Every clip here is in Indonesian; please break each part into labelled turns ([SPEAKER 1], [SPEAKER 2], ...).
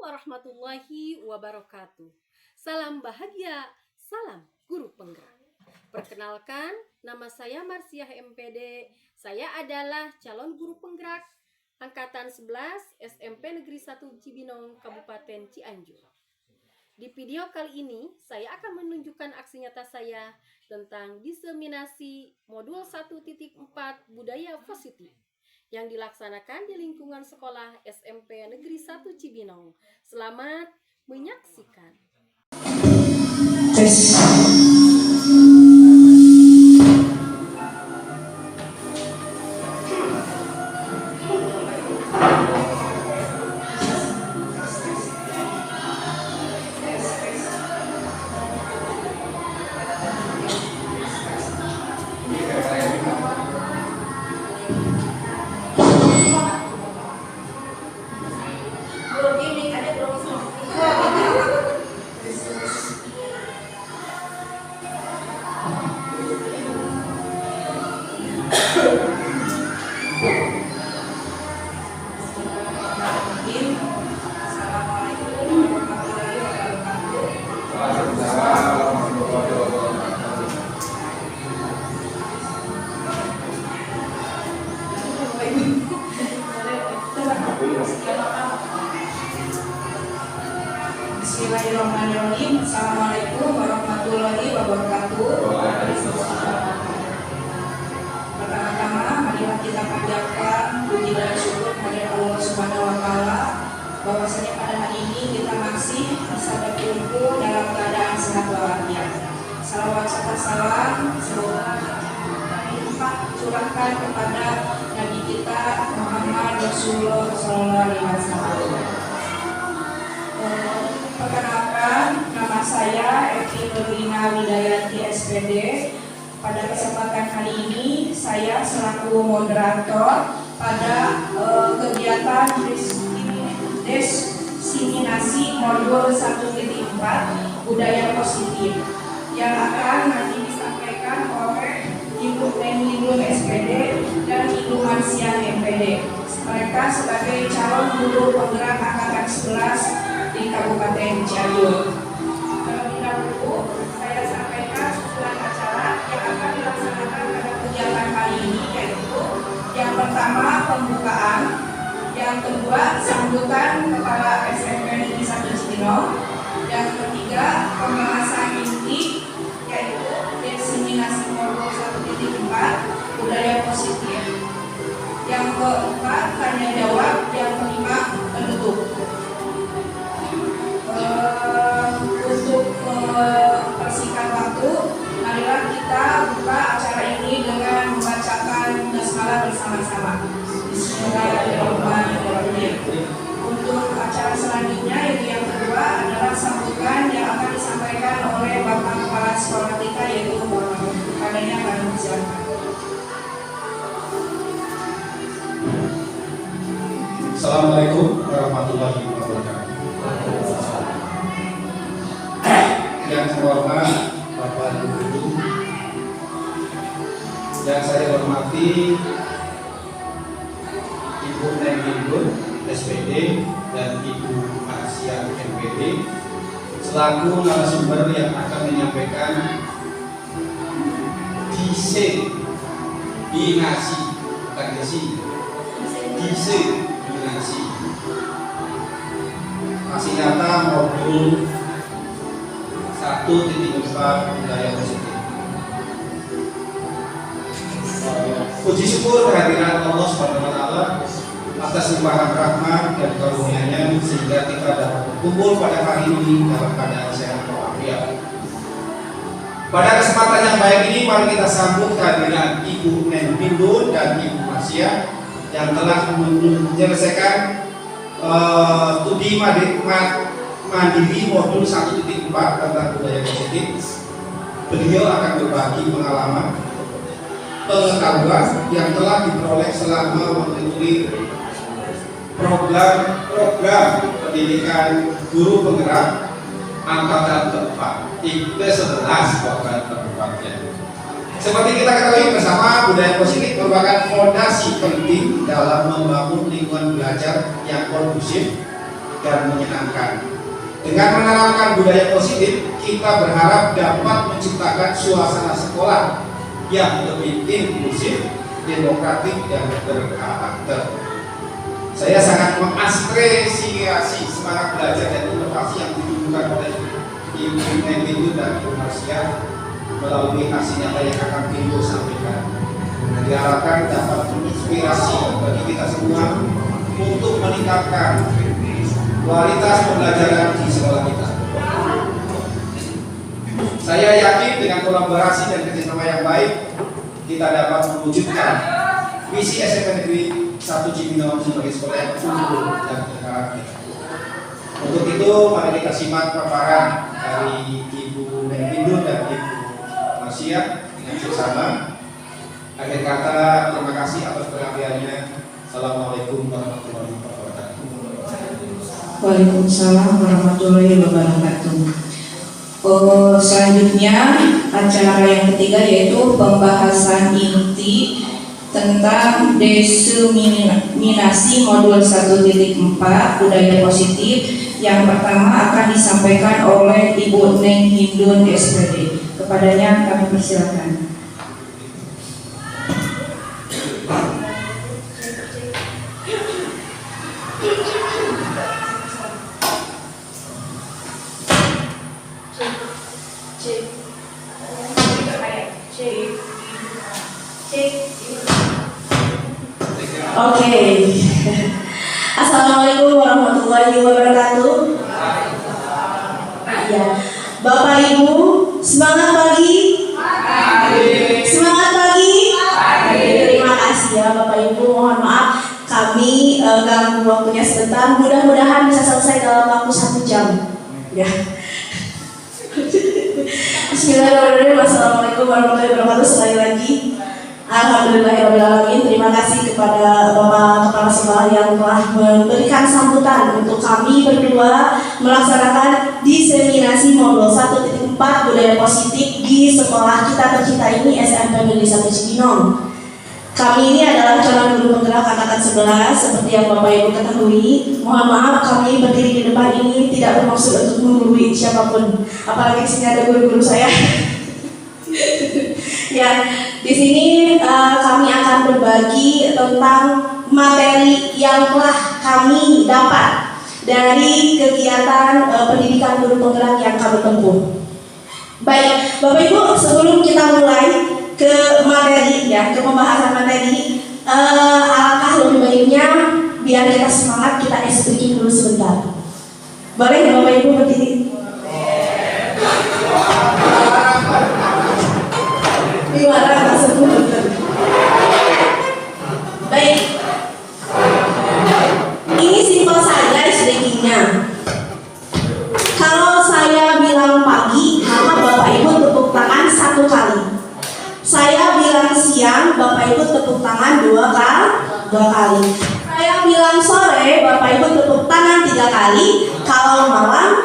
[SPEAKER 1] warahmatullahi wabarakatuh. Salam bahagia, salam guru penggerak. Perkenalkan, nama saya Marsiah MPD. Saya adalah calon guru penggerak Angkatan 11 SMP Negeri 1 Cibinong, Kabupaten Cianjur. Di video kali ini, saya akan menunjukkan aksi nyata saya tentang diseminasi modul 1.4 budaya positif yang dilaksanakan di lingkungan sekolah SMP Negeri 1 Cibinong. Selamat menyaksikan.
[SPEAKER 2] Bismillahirrahmanirrahim. Assalamualaikum warahmatullahi wabarakatuh. Pertama-tama, marilah kita panjatkan puji dan syukur kepada Allah Subhanahu wa Ta'ala bahwasanya pada hari ini kita masih bisa berkumpul dalam keadaan sehat walafiat. Salawat serta salam semoga dilimpah curahkan kepada Nabi kita Muhammad Rasulullah SAW. Perkenalkan, nama saya Eki Nurlina Widayanti SPD. Pada kesempatan kali ini saya selaku moderator pada kegiatan diseminasi modul 1.4 budaya positif yang akan nanti disampaikan oleh Ibu Menlu SPD dan Ibu Marsiah MPD. Mereka sebagai calon guru penggerak angkatan 11 di Kabupaten Cianjur. Terlebih dahulu saya sampaikan susunan acara yang akan dilaksanakan pada kegiatan kali ini, yaitu yang pertama pembukaan, yang kedua sambutan Kepala SMP Negeri 1 Cibinong, yang ketiga pembahasan inti yaitu diseminasi modul 1.4 budaya positif, yang keempat tanya jawab, yang kelima penutup. Untuk persingkat waktu, marilah kita buka acara ini dengan membacakan basmalah bersama-sama. Bismillahirrahmanirrahim. Untuk acara selanjutnya, yaitu yang kedua adalah sambutan yang akan disampaikan oleh Bapak Kepala Sekolah kita, yaitu Bapak Kadanya Bandung. Silakan.
[SPEAKER 3] Assalamualaikum warahmatullahi wabarakatuh. Yang terhormat Bapak Guru, yang saya hormati Ibu Menlu SPD dan Ibu Marsiah MPD selaku narasumber yang akan menyampaikan diseminasi, bukan diseminasi aksi nyata modul 1.4 budaya positif. Puji syukur kehadiran Allah Subhanahu wa Ta'ala atas limpahan rahmat dan karunia-Nya sehingga kita dapat berkumpul pada hari ini dalam keadaan sehat walafiat. Pada kesempatan yang baik ini, mari kita sambut kehadiran Ibu Menlu dan Ibu Marsiah yang telah menyelesaikan studi mandiri modul 1.4 tentang budaya positif. Beliau akan berbagi pengalaman, pengetahuan yang telah diperoleh selama mengikuti program pendidikan guru penggerak angkatan keempat, ke-11 bahkan keempatnya. Seperti kita ketahui bersama, budaya positif merupakan fondasi penting dalam membangun lingkungan belajar yang kondusif, dan menyenangkan. Dengan menerapkan budaya positif, kita berharap dapat menciptakan suasana sekolah yang lebih inklusif, demokratik, dan berkarakter. Saya sangat mengapresiasi semangat belajar dan inovasi yang ditunjukkan oleh Ibu Menlu dan Ibu Marsia melalui aksi nyata yang akan Ibu sampaikan. Diharapkan dapat menginspirasi bagi kita semua untuk meningkatkan kualitas pembelajaran di sekolah kita. Saya yakin dengan kolaborasi dan kerjasama yang baik, kita dapat mewujudkan visi SMP Negeri 1 Cibinong sebagai sekolah yang unggul dan berkarakter. Untuk itu, mari kita simak paparan dari Ibu Menlu dan Ibu Marsia dengan bersama. Akhir kata, terima kasih atas perhatiannya. Assalamualaikum warahmatullahi wabarakatuh.
[SPEAKER 2] Waalaikumsalam warahmatullahi wabarakatuh. Selanjutnya acara yang ketiga yaitu pembahasan inti tentang diseminasi modul 1.4 budaya positif. Yang pertama akan disampaikan oleh Ibu Neng Hindun SPD. Kepadanya kami persilakan.
[SPEAKER 4] Oke. Assalamualaikum warahmatullahi wabarakatuh. Ya, Bapak Ibu, semangat pagi. Semangat pagi. Terima kasih ya Bapak Ibu. Mohon maaf kami ganggu waktunya sebentar. Mudah-mudahan bisa selesai dalam waktu 1 jam. Ya. Bismillahirrahmanirrahim. Assalamualaikum warahmatullahi wabarakatuh. Sekali lagi alhamdulillahirrahmanirrahim. Terima kasih kepada Bapak Kepala Sekolah yang telah memberikan sambutan untuk kami berdua melaksanakan diseminasi modul 1.4 budaya positif di sekolah kita tercinta ini SMP Negeri 1 Cibinong. Kami ini adalah calon guru penggerak angkatan 11 seperti yang Bapak Ibu ketahui. Mohon maaf kami berdiri di depan ini tidak bermaksud untuk menggurui siapapun, apalagi di sini ada guru-guru saya. Ya, di sini kami akan berbagi tentang materi yang telah kami dapat dari kegiatan pendidikan guru penggerak yang kami tempuh. Baik, Bapak Ibu, sebelum kita mulai ke materi ya, ke pembahasan materi, alangkah lebih baiknya biar kita semangat kita ice breaking dulu sebentar. Boleh ya Bapak Ibu berdiri? Gimana tersebut? Baik, ini simpel saja ice-breakingnya. Kalau saya bilang pagi, maka Bapak Ibu tepuk tangan 1 kali. Saya bilang siang, Bapak Ibu tepuk tangan 2 kali. Saya bilang sore, Bapak Ibu tepuk tangan 3 kali. Kalau malam,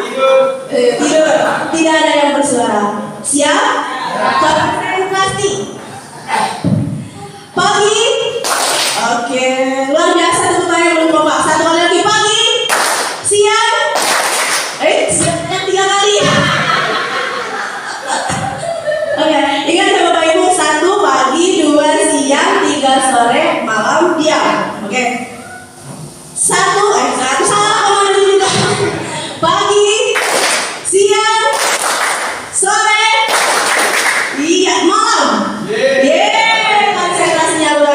[SPEAKER 4] tidak ada yang bersuara. Siap? Konsentrasi. Pagi. Oke, luar biasa tepuk tangan belum Bapak. 1 kali lagi pagi. Siang. Siangnya 3 kali. Oke, ingat ya Bapak Ibu, 1 pagi, 2 siang, 3 sore, malam diam. Oke. 1 salah kemana juga. Pagi, siang, sore, iya, malam. Konsentrasinya luar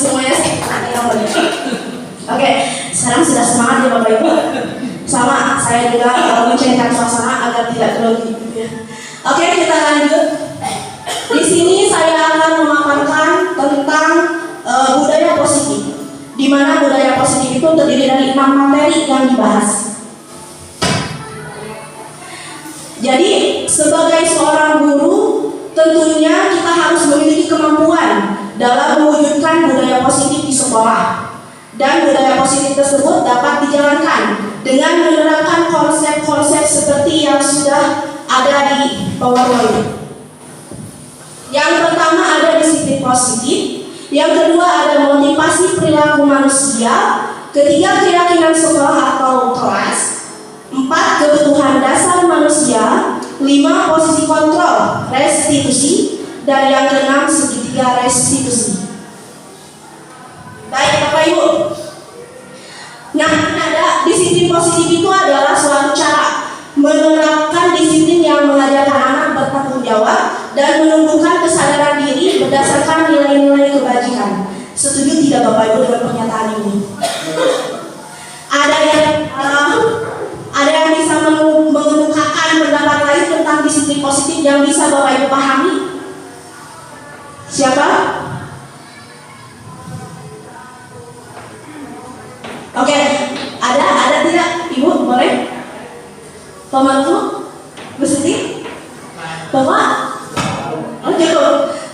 [SPEAKER 4] semuanya. Oke, sekarang sudah semangat ya Bapak Ibu. Sama, saya juga mencairkan suasana agar tidak grogi. Oke, kita lanjut. Di sini saya akan memaparkan tentang budaya positif. Di mana budaya positif itu terdiri dari 6 materi yang dibahas. Jadi, sebagai seorang guru, tentunya kita harus memiliki kemampuan dalam mewujudkan budaya positif di sekolah. Dan budaya positif tersebut dapat dijalankan dengan menerapkan konsep-konsep seperti yang sudah ada di PowerPoint. Yang pertama ada disiplin positif, yang kedua ada motivasi perilaku manusia, ketiga keyakinan sekolah atau kelas, 4 kebutuhan dasar manusia, 5 posisi kontrol restitusi, dan yang ke-6 segitiga restitusi. Baik Bapak Ibu. Nah, ada disiplin positif itu adalah suatu cara menerapkan disiplin yang mengajarkan anak bertanggung jawab dan menumbuhkan kesadaran diri berdasarkan nilai-nilai kebajikan. Setuju tidak Bapak Ibu dengan pernyataan ini? Ada yang bisa mengemukakan pendapat lain tentang disiplin positif yang bisa Bapak Ibu pahami? Siapa? Oke, ada tidak? Ibu, boleh? Pembantu? Bu Siti? Bapak? Oh gitu.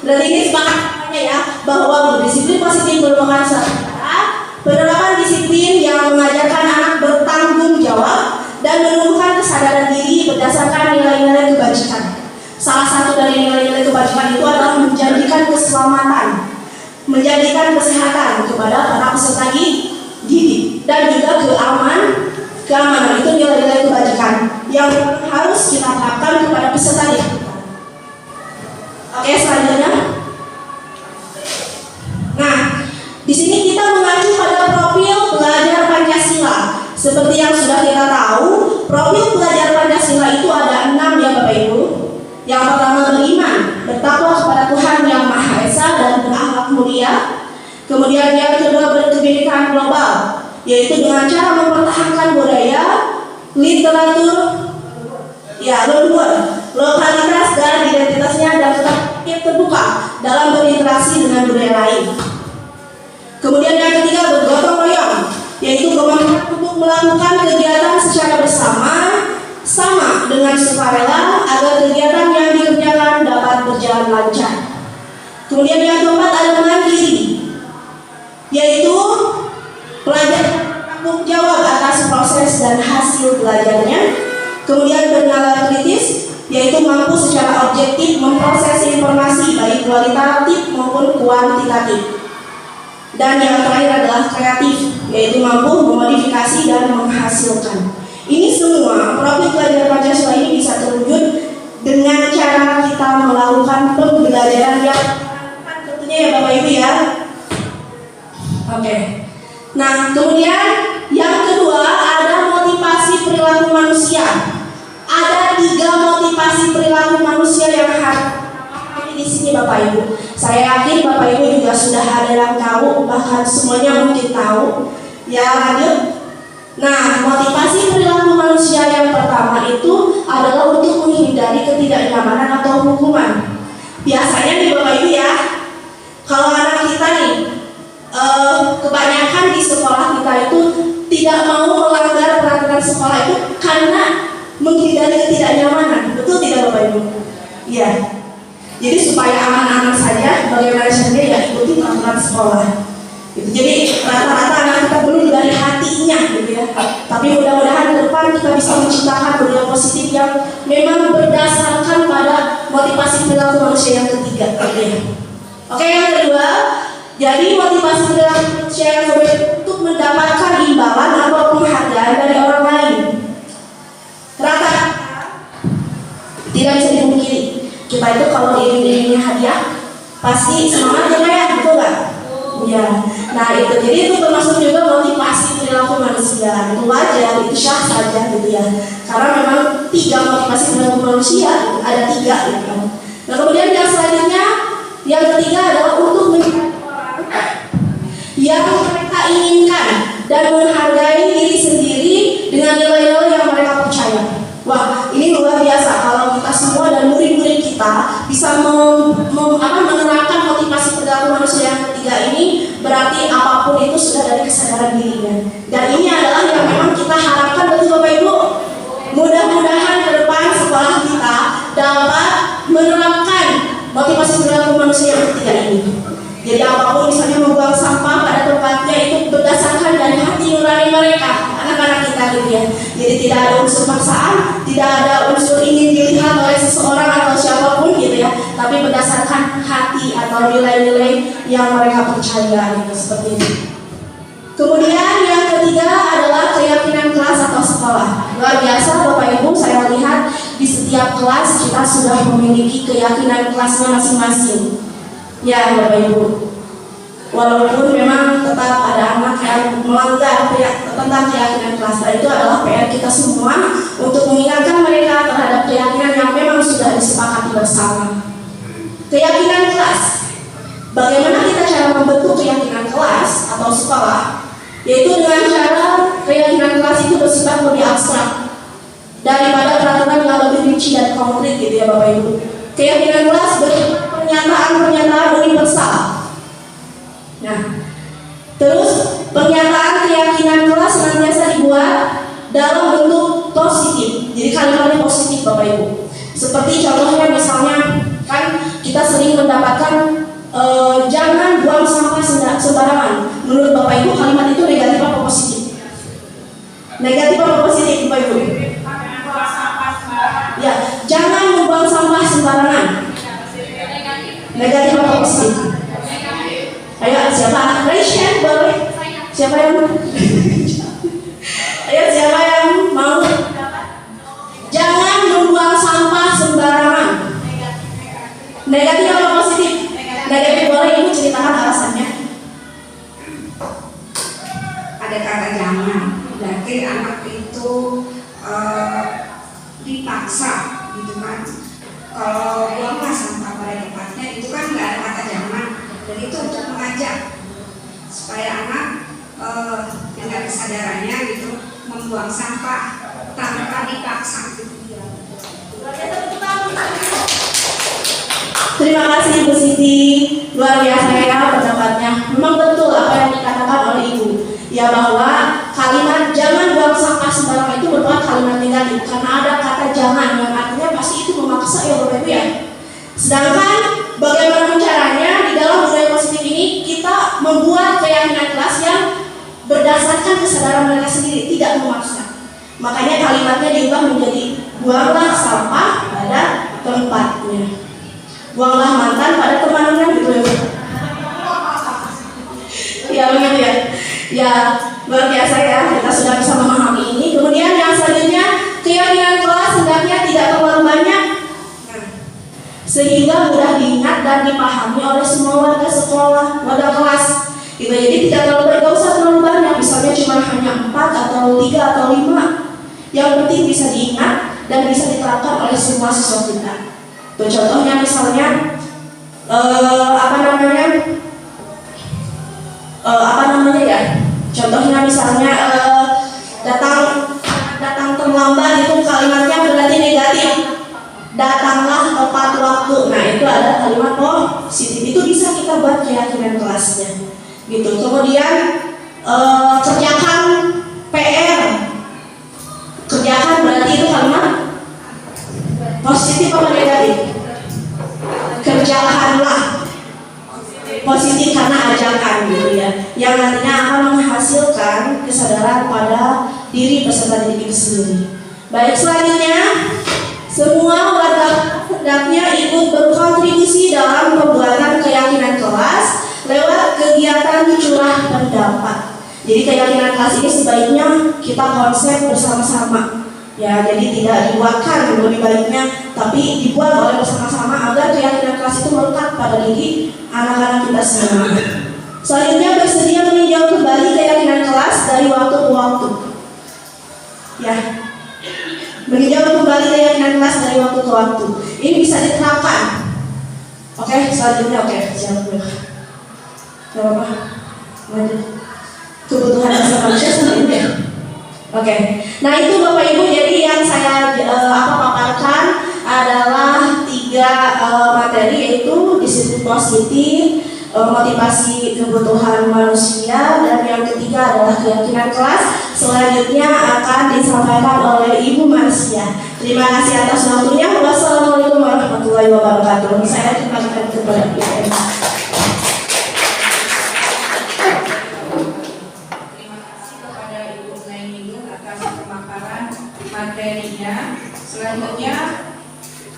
[SPEAKER 4] Berarti ini sepakat ya bahwa disiplin positif merupakan suatu cara penerapan disiplin yang mengajarkan anak bertanggung jawab dan menumbuhkan kesadaran diri berdasarkan nilai-nilai kebajikan. Salah satu dari nilai-nilai kebajikan itu adalah menjadikan keselamatan, menjadikan kesehatan kepada para peserta didik, dan juga keamanan itu nilai-nilai kebajikan yang harus kita terapkan kepada peserta didik. Oke, selanjutnya. Nah, di sini kita mengacu pada profil pelajar Pancasila. Seperti yang sudah kita tahu, profil pelajar Pancasila itu ada 6 ya Bapak Ibu. Yang pertama beriman, bertakwa kepada Tuhan Yang Maha Esa dan berakhlak mulia. Kemudian yang kedua berkebinekaan global, yaitu dengan cara mempertahankan budaya, literatur, leluhur, lokalitas dan identitasnya dan tetap terbuka dalam berinteraksi dengan budaya lain. Kemudian yang ketiga bergotong royong, yaitu kemampuan untuk melakukan kegiatan secara bersama sama dengan sukarela agar kegiatan yang dikerjakan dapat berjalan lancar. Kemudian yang keempat ada mandiri, yaitu pelajar bertanggung jawab atas proses dan hasil belajarnya. Kemudian bernalar kritis, yaitu mampu secara objektif memproses informasi baik kualitatif maupun kuantitatif. Dan yang terakhir adalah kreatif, yaitu mampu memodifikasi dan menghasilkan. Ini semua profil pelajar Pancasila ini bisa terwujud dengan cara kita melakukan pembelajaran yang tentunya ya Bapak Ibu ya. Oke. Nah, kemudian yang kedua ada motivasi perilaku manusia. Ada 3 motivasi perilaku manusia yang harus di sini Bapak Ibu. Saya yakin Bapak Ibu juga sudah ada yang tahu, bahkan semuanya mungkin tahu. Ya, lanjut. Nah, motivasi perilaku manusia yang pertama itu adalah untuk menghindari ketidaknyamanan atau hukuman. Biasanya nih Bapak Ibu ya, kalau anak kita nih kebanyakan di sekolah kita itu tidak mau melanggar peraturan sekolah itu karena menghindari ketidaknyamanan. Betul tidak Bapak Ibu? Iya. Jadi supaya aman-aman saja, bagaimana saja ya ikuti peraturan sekolah. Gitu. Jadi rata-rata anak kita belum dari hatinya gitu ya. Tapi mudah-mudahan ke depan kita bisa menciptakan budaya positif yang memang berdasarkan pada motivasi perilaku manusia yang ketiga. Oke, yang kedua, jadi motivasi perilaku manusia yang kedua untuk mendapatkan imbalan atau penghargaan dari orang lain. Rata-rata tidak bisa dipungkiri, kita itu kalau diiringi hadiah pasti semangat ya, betul nggak? Ya, nah itu jadi itu termasuk juga motivasi perilaku manusia. Itu wajar, itu syah saja gitu ya. Karena memang 3 motivasi perilaku manusia ada 3 gitu. Nah kemudian yang selanjutnya, yang ketiga adalah untuk menjadi orang bisa menerapkan motivasi perilaku manusia yang ketiga ini, berarti apapun itu sudah dari kesadaran dirinya. Dan ini adalah yang memang kita harapkan, betul Bapak Ibu. Mudah-mudahan ke depan sekolah kita dapat menerapkan motivasi perilaku manusia yang ketiga ini. Jadi apapun misalnya membuang sampah pada tempatnya itu berdasarkan dari hati nurani mereka, anak-anak kita gitu ya. Jadi tidak ada unsur paksaan, tidak ada unsur ingin dilihat oleh seseorang atau siapapun gitu ya, tapi berdasarkan hati atau nilai-nilai yang mereka percaya gitu, seperti ini. Kemudian yang ketiga adalah keyakinan kelas atau sekolah. Luar biasa Bapak Ibu, saya lihat di setiap kelas kita sudah memiliki keyakinan kelasnya masing-masing. Ya Bapak Ibu, walaupun memang tetap ada anak yang melanggar tentang keyakinan kelas, dan itu adalah PR kita semua untuk mengingatkan mereka terhadap keyakinan yang memang sudah disepakati bersama. Keyakinan kelas, bagaimana kita cara membentuk keyakinan kelas atau sekolah? Yaitu dengan cara keyakinan kelas itu bersifat lebih abstrak daripada peraturan yang lebih rinci dan konkret gitu ya Bapak Ibu. Keyakinan kelas bersifat pernyataan universal. Nah, terus pernyataan keyakinan kelas senantiasa dibuat dalam bentuk positif. Jadi kalimatnya positif Bapak Ibu. Seperti contohnya misalnya kan kita sering mendapatkan jangan buang sampah sembarangan. Menurut Bapak Ibu kalimat itu negatif apa positif? Negatif apa positif Bapak Ibu? Ya, jangan membuang sampah sembarangan. Negatif apa positif? Ayo siapa? Raise hand boleh? Siapa yang? Ayo siapa yang mau? Jangan membuang sampah sembarangan. Negatif apa positif? Negatif, boleh Ibu ceritakan alasannya.
[SPEAKER 5] Ada kata jangan, berarti anak itu dipaksa gitu kan. Kalau buanglah sampah pada tempatnya itu kan nggak ada kata jangan, dan itu untuk mengajak supaya anak dengan kesadarannya gitu membuang sampah tanpa dipaksa gitu.
[SPEAKER 4] Terima kasih Ibu Siti, luar biasa ya pendapatnya. Memang betul apa yang dikatakan oleh Ibu, ya bahwa kalimat jangan buang sampah sembarangan itu merupakan kalimat negatif karena ada kata jangan yang artinya pasti itu memaksa ya Bapak Ibu ya. Sedangkan bagaimana caranya di dalam budaya positif ini kita membuat keyakinan kelas yang berdasarkan kesadaran mereka sendiri, tidak memaksa. Makanya kalimatnya diubah menjadi buanglah sampah pada tempatnya. Buanglah mantan pada temannya gitu ya. Ya begitu ya. Ya luar biasa ya, kita sudah bisa memahami ini. Kemudian yang selanjutnya, keyakinan kelas hendaknya tidak terlalu banyak sehingga mudah diingat dan dipahami oleh semua warga sekolah, warga kelas. Gitu. Jadi tidak terlalu gak usah terlalu banyak, misalnya cuma hanya 4 atau 3 atau 5. Yang penting bisa diingat dan bisa diterapkan oleh semua siswa kita. Tuh, contohnya misalnya contohnya misalnya datang terlambat itu kalimatnya berarti negatif. Datanglah tepat waktu. Nah, itu ada kalimat positif. Itu bisa kita buat keyakinan kelasnya. Gitu. Kemudian kerjakan PR. Kerjakan berarti itu kalimat positif apa negatif? Kerjakanlah. Positif karena ajakan gitu ya, yang nantinya akan menghasilkan kesadaran pada diri peserta didik itu sendiri. Baik, selanjutnya semua warga hendaknya ikut berkontribusi dalam pembuatan keyakinan kelas lewat kegiatan curah pendapat. Jadi keyakinan kelas ini sebaiknya kita konsep bersama-sama. Ya, jadi tidak dibuatkan lebih baiknya, tapi dibuat oleh bersama-sama agar keyakinan kelas itu melekat pada diri anak-anak kita semua. Selanjutnya bersedia meninjau kembali keyakinan kelas dari waktu ke waktu. Ya, meninjau kembali keyakinan kelas dari waktu ke waktu. Ini bisa diterapkan. Oke, selanjutnya siap dulu. Gak apa-apa. Lanjut. Kebutuhan dasar manusia seperti ini ya. Nah itu Bapak Ibu, jadi yang saya paparkan adalah 3 materi yaitu disiplin positif, motivasi kebutuhan manusia, dan yang ketiga adalah keyakinan kelas. Selanjutnya akan disampaikan oleh Ibu Marsia. Terima kasih atas waktunya. Wassalamualaikum warahmatullahi wabarakatuh. Saya kembalikan kepada Ibu.
[SPEAKER 2] Terima kasih kepada Ibu Nainul atas pemaparan materinya. Selanjutnya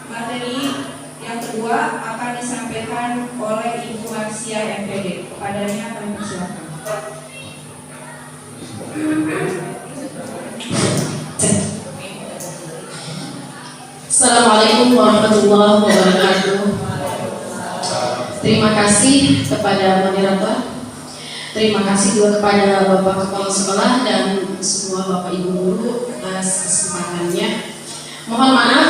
[SPEAKER 2] materi yang kedua akan disampaikan oleh Ibu Marsia MPD. Kepadanya kami persilakan.
[SPEAKER 6] Assalamualaikum warahmatullahi wabarakatuh. Terima kasih kepada moderator. Terima kasih juga kepada Bapak Kepala Sekolah dan semua Bapak Ibu guru atas kesempatannya. Mohon maaf,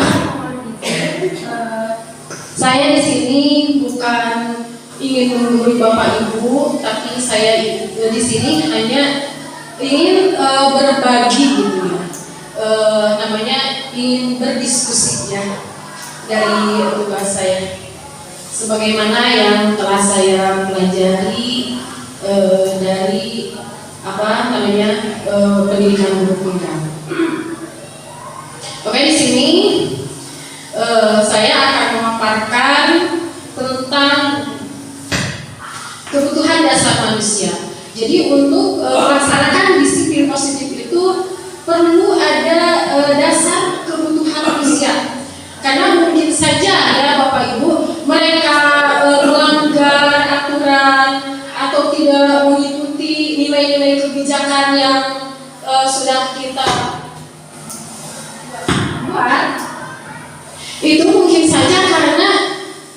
[SPEAKER 6] saya di sini bukan ingin menggurui Bapak Ibu, tapi saya di sini hanya ingin berbagi gitu ya. Namanya ingin berdiskusi ya dari tugas saya. Sebagaimana yang telah saya pelajari dari pendidikan guru penggerak. Oke, di sini saya akan memaparkan tentang kebutuhan dasar manusia. Jadi untuk melaksanakan disiplin positif itu perlu ada dasar kebutuhan manusia. Karena mungkin saja ya Bapak Ibu mereka melanggar aturan atau tidak mengikuti nilai-nilai kebijakan yang sudah kita buat. Itu mungkin saja karena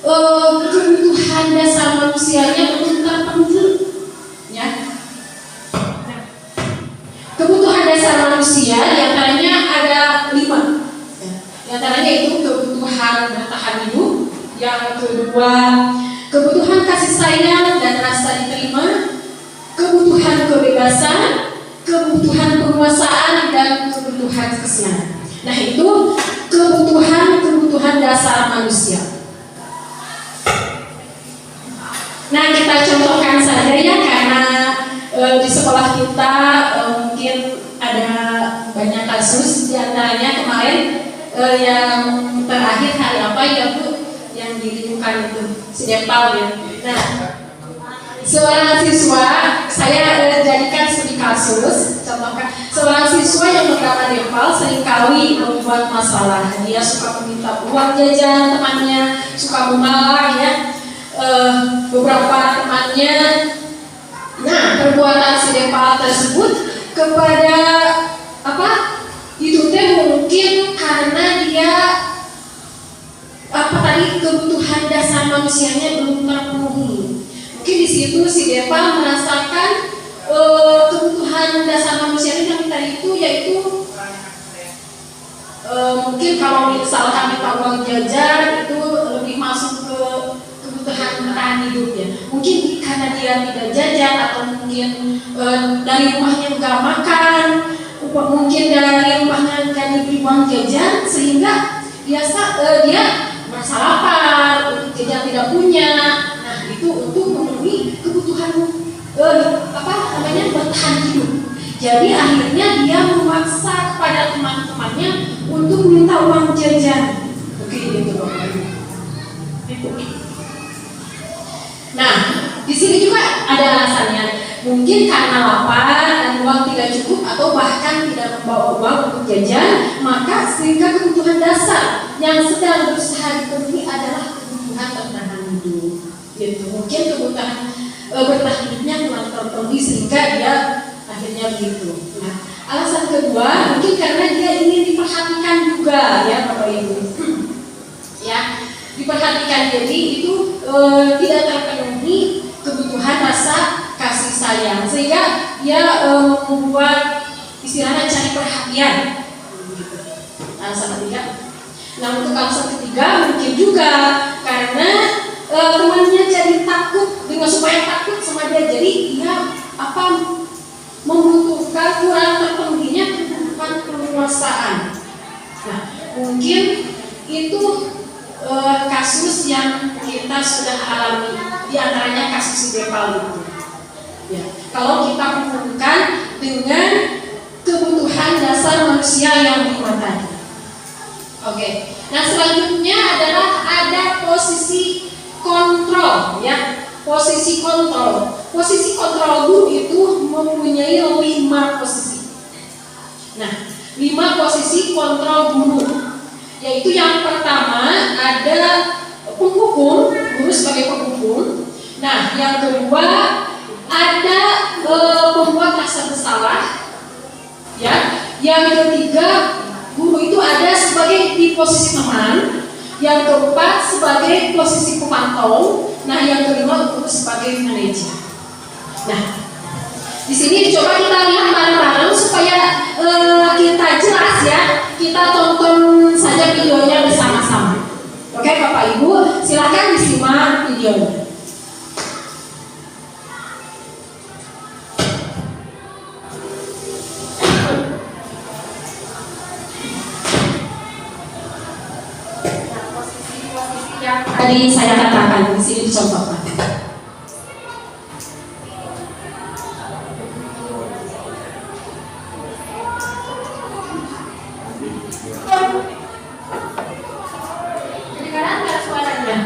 [SPEAKER 6] kebutuhan dasar manusianya belum terpenuhi. Ya. Kebutuhan dasar manusia diantaranya ada 5. Diantaranya itu kebutuhan bertahan hidup, yang kedua kebutuhan kasih sayang dan rasa diterima, kebutuhan kebebasan, kebutuhan penguasaan, dan kebutuhan kesenangan. Nah itu kebutuhan dasar manusia. Nah kita contohkan saja ya, karena di sekolah kita mungkin ada banyak kasus. Diantaranya kemarin yang terakhir hari apa ya Bu, yang ditemukan itu si Dempal ya. Nah seorang siswa, saya jadikan studi kasus, contohkan seorang siswa yang bernama Dempal seringkali membuat masalah. Dia suka meminta uang jajan temannya, suka memalak ya beberapa temannya. Nah perbuatan si Dempal tersebut kepada itu teh mungkin karena dia kebutuhan dasar manusianya belum terpenuhi. Mungkin di situ si Dempal merasakan kebutuhan dasar manusianya yang tadi itu yaitu mungkin kalau misalkan minta uang jajan itu lebih masuk ke kebutuhan bertahan hidupnya. Mungkin karena dia tidak jajan atau mungkin dari rumahnya nggak makan, mungkin dari rumahnya nggak diberi uang jajan sehingga dia merasa lapar, jajan tidak punya. Nah itu untuk memenuhi kebutuhan bertahan hidup. Jadi akhirnya dia memaksa kepada teman-temannya untuk minta uang jajan. Begitu Bapak Ibu. Nah, di sini juga ada alasannya. Mungkin karena lapar dan uang tidak cukup atau bahkan tidak membawa uang untuk jajan, maka sehingga kebutuhan dasar yang sedang berusaha dipenuhi adalah kebutuhan bertahan hidup. Gitu. Mungkin kebutuhan bertahan hidupnya kurang terpenuhi sehingga dia akhirnya begitu. Nah, alasan kedua mungkin karena dia ingin diperhatikan juga ya Bapak Ibu. Ya, diperhatikan, jadi itu tidak terpenuhi kebutuhan rasa kasih sayang sehingga dia membuat istilahnya cari perhatian. Alasan ketiga. Nah untuk alasan ketiga mungkin juga karena temannya jadi takut, dengan supaya takut sama dia, jadi dia membutuhkan kurang terpenuhinya kebutuhan penguasaan. Nah mungkin itu kasus yang kita sudah alami, di antaranya kasus Depal itu. Ya, kalau kita hubungkan dengan kebutuhan dasar manusia yang 5 tadi. Oke. Nah, selanjutnya adalah ada posisi kontrol, ya. Posisi kontrol. Posisi kontrol guru itu mempunyai 5 posisi. Nah, 5 posisi kontrol guru. Yaitu yang pertama ada penghukum, guru sebagai penghukum. Nah, yang kedua ada pembuat rasa bersalah. Ya, yang ketiga guru itu ada sebagai di posisi teman. Yang keempat sebagai posisi pemantau. Nah, yang kelima guru sebagai manajer. Nah, di sini coba kita lihat bareng-bareng supaya kita jelas ya. Kita tonton saja videonya bersama-sama. Oke, Bapak Ibu, silakan disimak videonya. Tadi saya katakan di sini dicontohkan. Kedengaran nggak suaranya?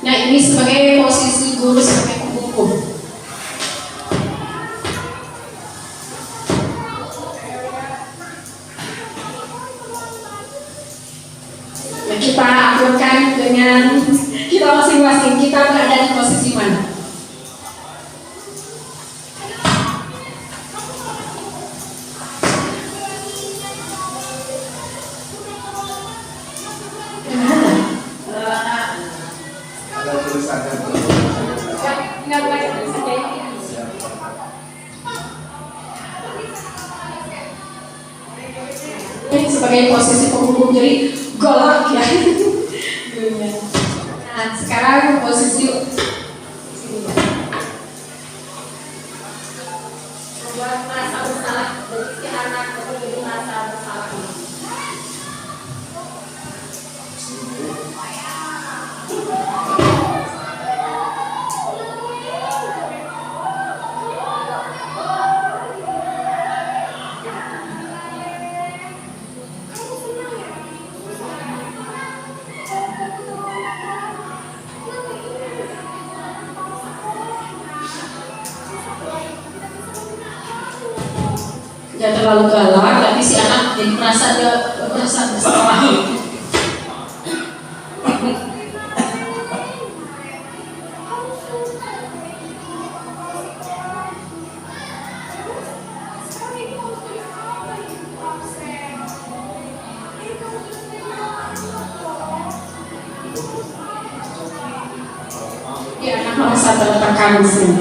[SPEAKER 6] Nah, ini sebagai posisi guru sebagai penghukum. Kita aturkan dengan kita masing-masing, kita berada di posisi mana.
[SPEAKER 3] Ada tulisannya.
[SPEAKER 6] Nggak baca tulisannya. Ini sebagai posisi penghukum, jadi golak ya. Nah, sekarang posisi membuat merasa bersalah dari si anak atau jadi merasa bersalah. Jangan terlalu galak, tapi si anak jadi merasa bersalah. Ya, anak merasa tertekan di sini.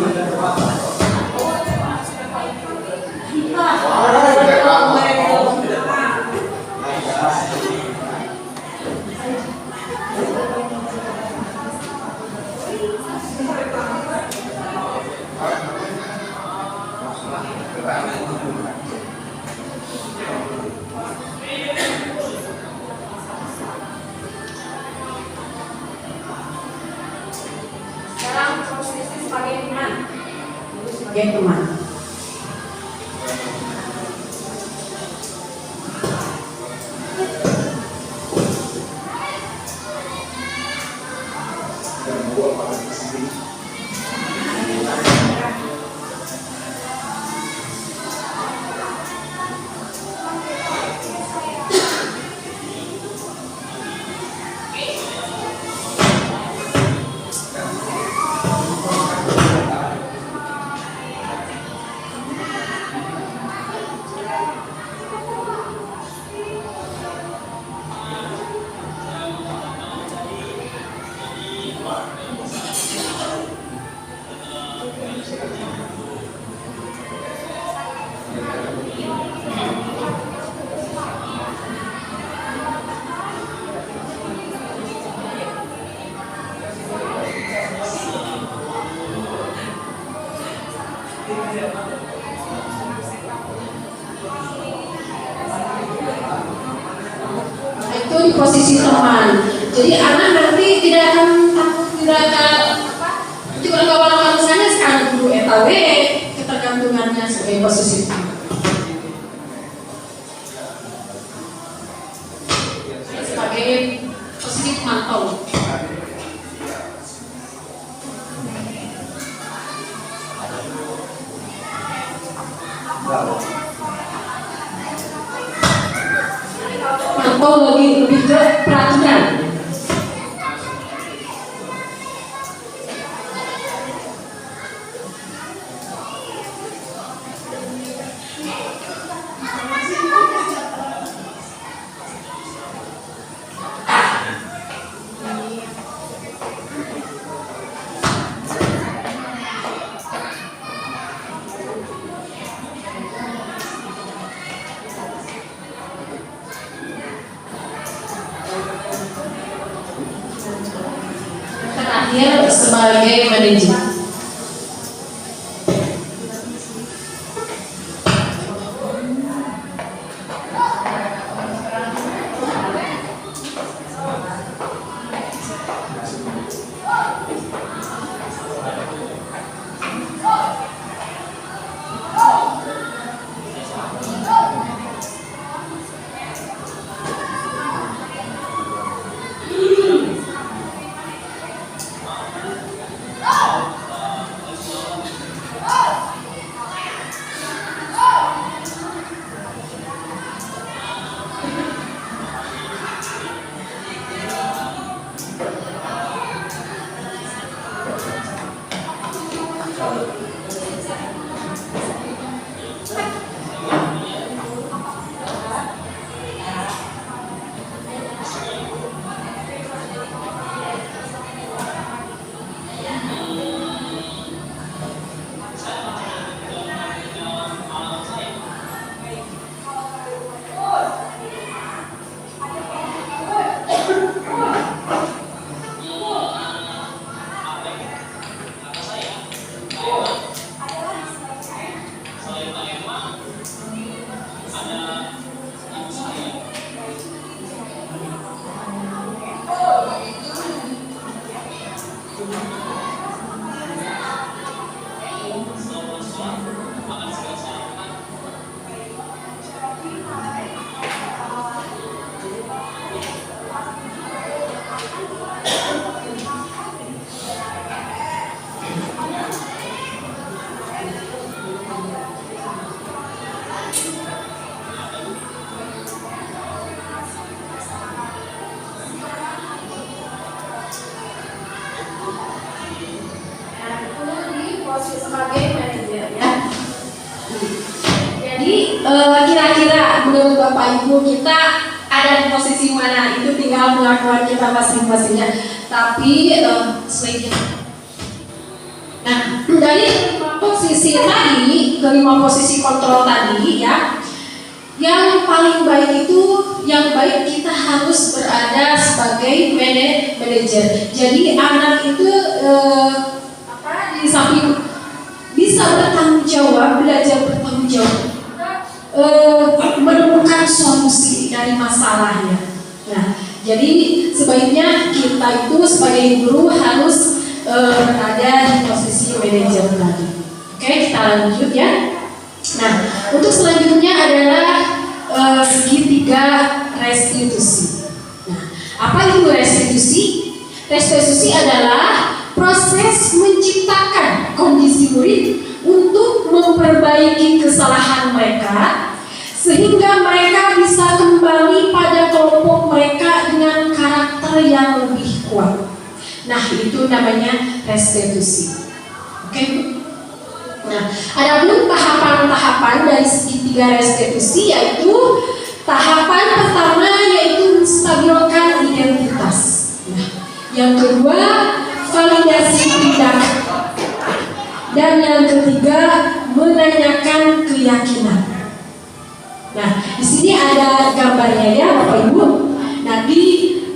[SPEAKER 6] Sekarang posisi sebagai teman. Sebagai teman. di posisi teman. Jadi anak nanti tidak akan takut, tidak akan juga kawan-kawan sana sekarang guru etaw ketergantungannya sebagai posisi teman. Sebagai posisi pemantau. Mantau lebih ke peraturan. Terakhir sebagai manajer. Sebagai manajer ya. Jadi kira-kira menurut Bapak Ibu kita ada di posisi mana, itu tinggal pengakuan kita masing-masingnya. Tapi selanjutnya, nah dari posisi tadi, kelima posisi kontrol tadi ya, yang paling baik itu, yang baik kita harus berada sebagai manajer. Jadi anak itu di samping bisa bertanggung jawab, belajar bertanggung jawab, menemukan solusi dari masalahnya. Nah, jadi sebaiknya kita itu sebagai guru harus berada di posisi manajer tadi. Oke, kita lanjut ya. Nah, untuk selanjutnya adalah segitiga restitusi. Nah, apa itu restitusi? Restitusi adalah proses menciptakan kondisi murid untuk memperbaiki kesalahan mereka sehingga mereka bisa kembali pada kelompok mereka dengan karakter yang lebih kuat. Nah, itu namanya restitusi. Oke. Nah, ada pun tahapan-tahapan dari segitiga restitusi, yaitu tahapan pertama yaitu menstabilkan identitas. Nah, yang kedua validasi tindakan, dan yang ketiga menanyakan keyakinan. Nah, di sini ada gambarnya ya Bapak Ibu. Nah, di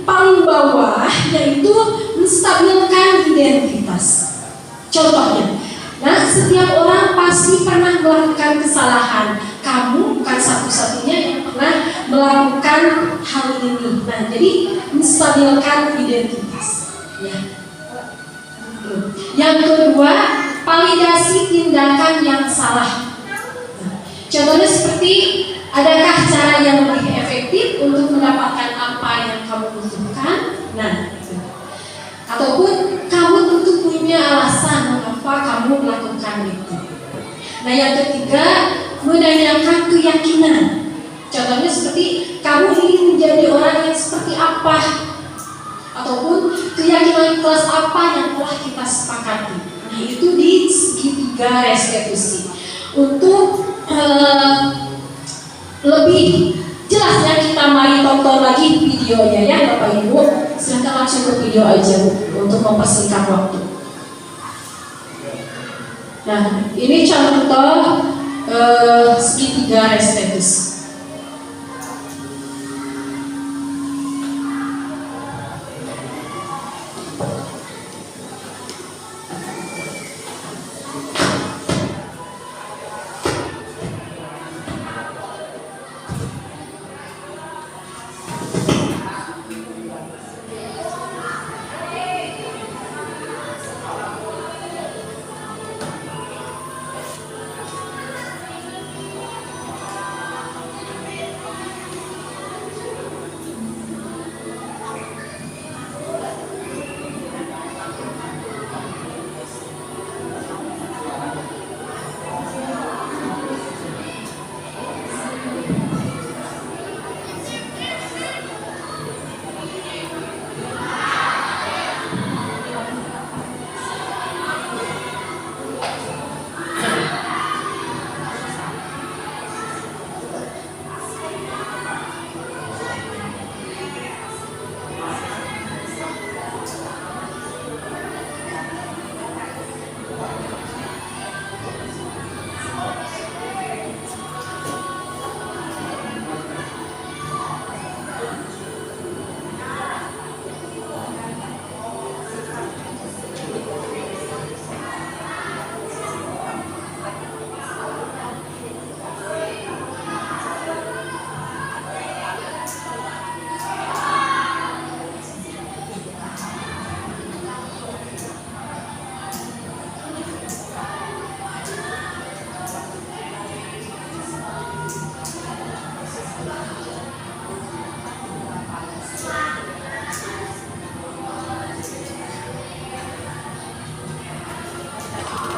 [SPEAKER 6] paling bawah yaitu menstabilkan identitas. Contohnya, nah setiap orang pasti pernah melakukan kesalahan. Kamu bukan satu-satunya yang pernah melakukan hal ini. Nah, jadi menstabilkan identitas. Ya. Yang kedua, validasi tindakan yang salah. Contohnya seperti, adakah cara yang lebih efektif untuk mendapatkan apa yang kamu butuhkan? Nah, ataupun kamu tentu punya alasan mengapa kamu melakukan itu. Nah, yang ketiga, menanyakan keyakinan. Contohnya seperti, kamu ingin menjadi orang yang seperti apa? Ataupun keyakinan kelas apa yang telah kita sepakati. Nah, itu di segitiga restitusi. Untuk lebih jelasnya kita mari tonton lagi videonya ya Bapak Ibu. Silahkan langsung ke video aja Bu, untuk mempersingkat waktu. Nah, ini contoh segitiga restitusi.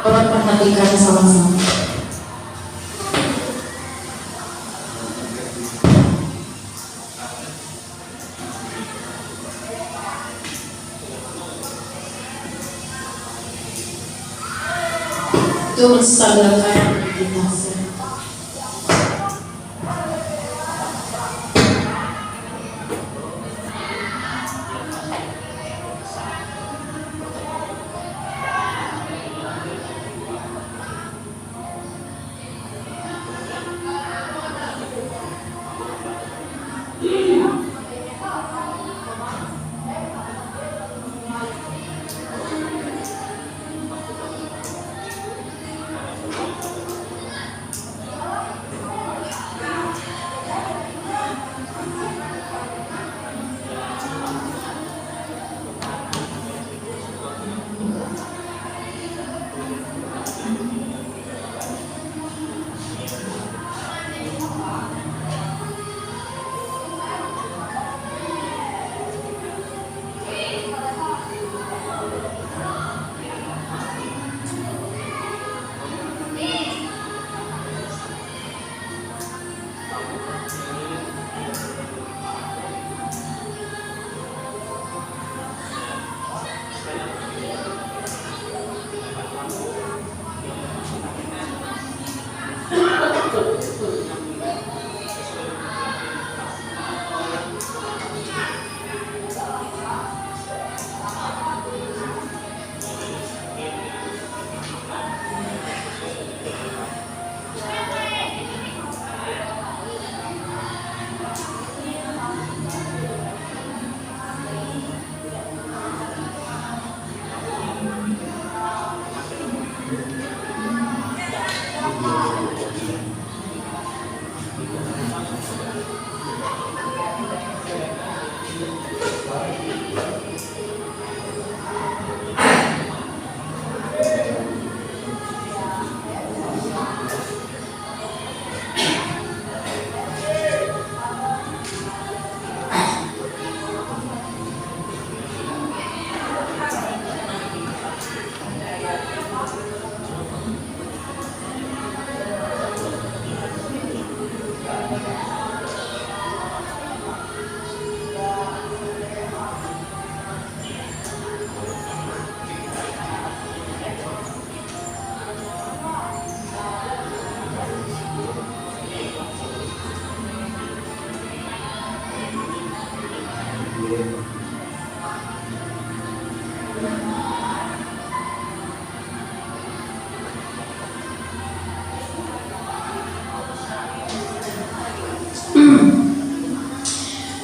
[SPEAKER 6] Tolong perhatikan sama-sama. Itu menstabilkan identitasnya.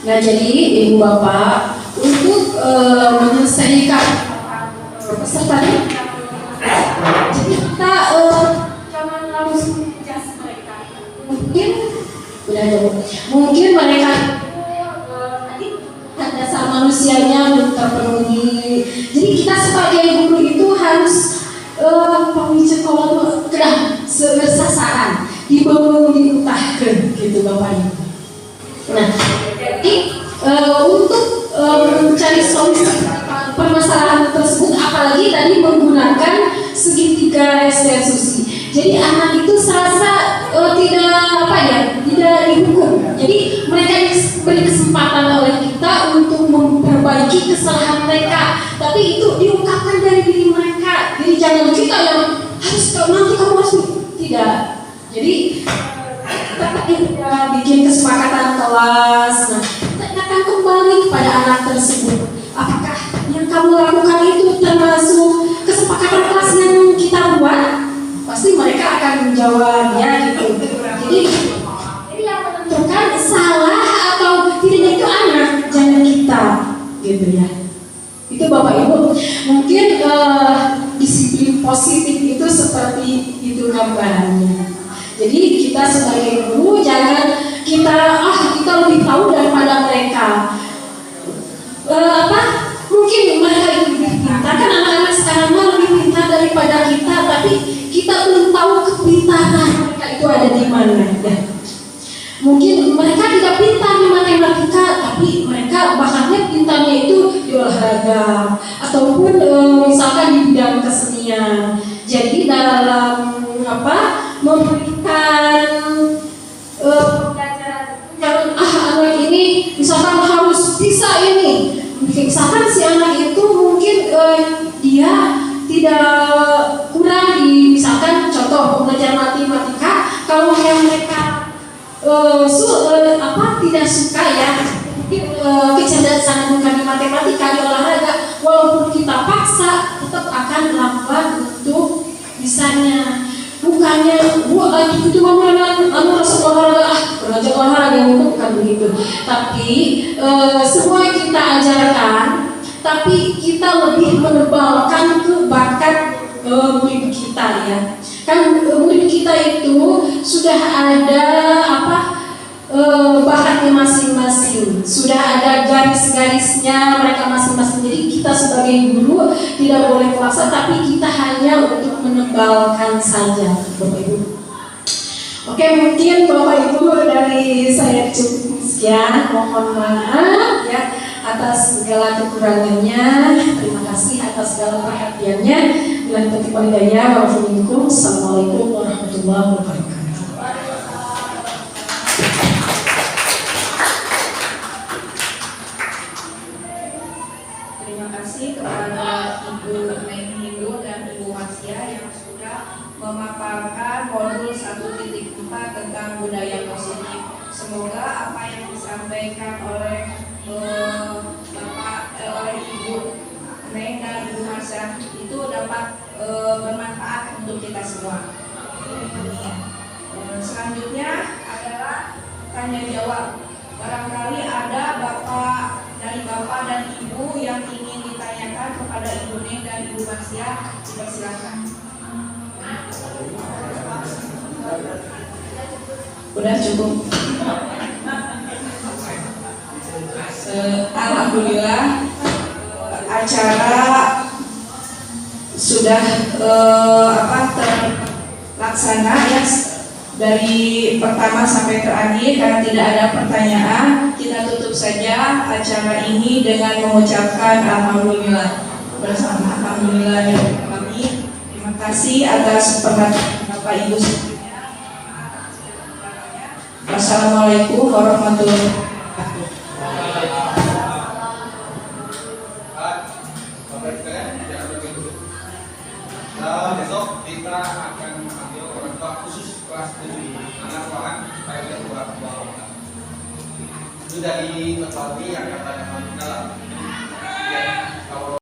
[SPEAKER 6] Nah, jadi Ibu Bapak untuk menyelesaikan peserta ini, jadi kita jangan langsung jas mereka. Mungkin mereka hak dasar manusianya belum terpenuhi. Jadi kita sebagai guru itu harus pemicu sasaran diutahkan gitu Bapak Ibu. Nah, jadi untuk mencari solusi permasalahan tersebut, apalagi tadi menggunakan segitiga restitusi. Jadi anak itu serasa tidak dihukum. Jadi mereka diberi kesempatan oleh kita untuk memperbaiki kesalahan mereka, tapi itu diungkapkan dari diri mereka. Jadi jangan kita yang harus nanti kamu harus tidak. Jadi kita bikin kesepakatan kelas. Nah, kita akan kembali kepada anak tersebut. Apakah yang kamu lakukan itu termasuk kesepakatan kelas yang kita buat? Pasti mereka akan menjawab ya gitu. Jadi yang menentukan salah atau tidaknya itu anak, jangan kita, gitu ya. Itu Bapak Ibu. Mungkin disiplin positif itu seperti itu gambarannya. Jadi kita sebagai guru jangan kita lebih tahu daripada mereka. Mungkin mereka lebih pintar, kan anak-anak sekarang lebih pintar daripada kita, tapi kita belum tahu kepintaran mereka itu ada di mana ya. Mungkin mereka tidak pintar di matematika, tapi mereka bahannya pintarnya itu di olahraga ataupun misalkan di bidang kesenian. Jadi dalam memberikan pembelajaran jangan anak ini misalkan harus bisa ini. Misalkan si anak itu mungkin dia tidak kurang di misalkan contoh belajar matematika, kalau yang mereka tidak suka ya, mungkin kecerdasan bukan di matematika, di olahraga, walaupun kita paksa tetap akan melakukan untuk bisanya. Bukannya itu rasa olahraga belajar olahraga bukan begitu, tapi semua yang kita ajarkan, tapi kita lebih menebalkan ke bakat murid kita ya. Kan murid kita itu sudah ada bakatnya masing-masing, sudah ada garis-garisnya mereka masing-masing. Jadi kita sebagai guru tidak boleh paksa, tapi kita hanya untuk menebalkan saja, Bapak Ibu. Oke, mungkin Bapak Ibu dari saya cukup sekian. Mohon maaf ya atas segala kekurangannya. Terima kasih atas segala perhatiannya. Bila taufiq wal hidayah. Wassalamualaikum warahmatullahi wabarakatuh.
[SPEAKER 2] Terima kasih kepada Ibu Menghilu dan Ibu Masya yang sudah memaparkan modul 1.4 tentang budaya positif. Semoga apa yang disampaikan oleh oleh Ibu Meng dan Ibu Masya itu dapat bermanfaat untuk kita semua. Selanjutnya adalah tanya jawab. Barangkali ada dari Bapak dan Ibu yang ingin ditanyakan kepada Ibu Meng dan Ibu Masya, silakan.
[SPEAKER 4] Udah cukup.
[SPEAKER 2] Alhamdulillah acara sudah terlaksana ya, dari pertama sampai terakhir. Karena tidak ada pertanyaan, kita tutup saja acara ini dengan mengucapkan alhamdulillah bersama. Alhamdulillah ya kami. Terima kasih atas perhatian Bapak Ibu semuanya. Wassalamualaikum warahmatullahi wabarakatuh.
[SPEAKER 3] Besok kita akan ambil orang tua khusus kelas 7 anak sekolah supaya tidak keluar. Itu dari ketua yang akan dalam